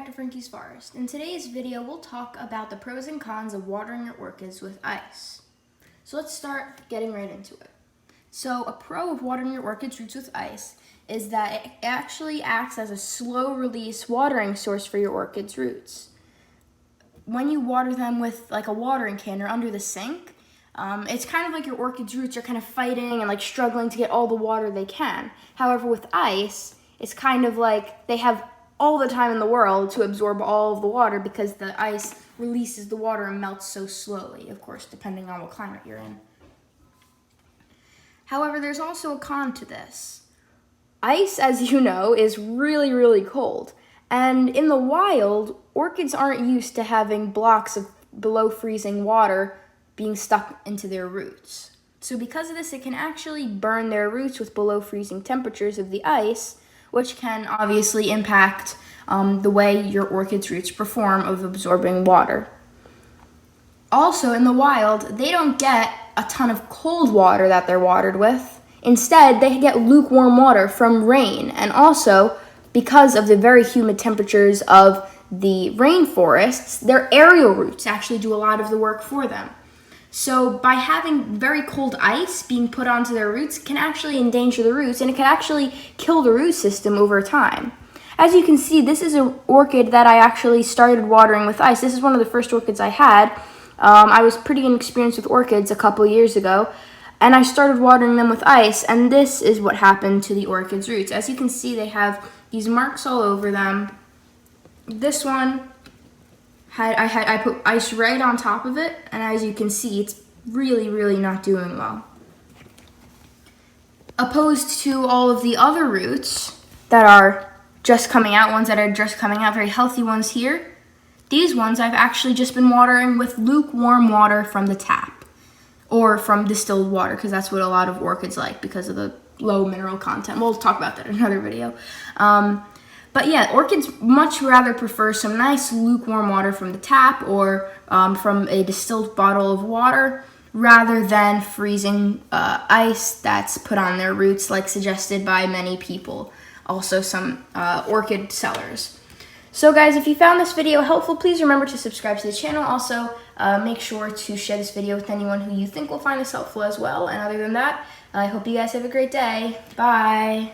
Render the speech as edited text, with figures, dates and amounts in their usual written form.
to Frankie's Forest. In today's video, we'll talk about the pros and cons of watering your orchids with ice. So let's start getting right into it. So a pro of watering your orchids roots with ice is that it actually acts as a slow release watering source for your orchids roots. When you water them with like a watering can or under the sink, it's kind of like your orchids roots are kind of fighting and like struggling to get all the water they can. However, with ice, it's kind of like they have all the time in the world to absorb all of the water because the ice releases the water and melts so slowly, of course, depending on what climate you're in. However, there's also a con to this. Ice, as you know, is really, really cold. And in the wild, orchids aren't used to having blocks of below freezing water being stuck into their roots. So because of this, it can actually burn their roots with below freezing temperatures of the ice, which can obviously impact the way your orchid's roots perform of absorbing water. Also, in the wild, they don't get a ton of cold water that they're watered with. Instead, they get lukewarm water from rain, and also, because of the very humid temperatures of the rainforests, their aerial roots actually do a lot of the work for them. So by having very cold ice being put onto their roots, it can actually endanger the roots, and it can actually kill the root system over time. As you can see, this is an orchid that I actually started watering with ice. This is one of the first orchids I had. I was pretty inexperienced with orchids a couple years ago, and I started watering them with ice, and this is what happened to the orchid's roots. As you can see, they have these marks all over them. This one, I put ice right on top of it, and as you can see, it's really, really not doing well. Opposed to all of the other roots that are just coming out, ones that are just coming out, very healthy ones here, these ones I've actually just been watering with lukewarm water from the tap, or from distilled water, because that's what a lot of orchids like because of the low mineral content. We'll talk about that in another video. But yeah, orchids much rather prefer some nice lukewarm water from the tap or from a distilled bottle of water rather than freezing ice that's put on their roots like suggested by many people, also some orchid sellers. So guys, if you found this video helpful, please remember to subscribe to the channel. Also, make sure to share this video with anyone who you think will find this helpful as well. And other than that, I hope you guys have a great day. Bye!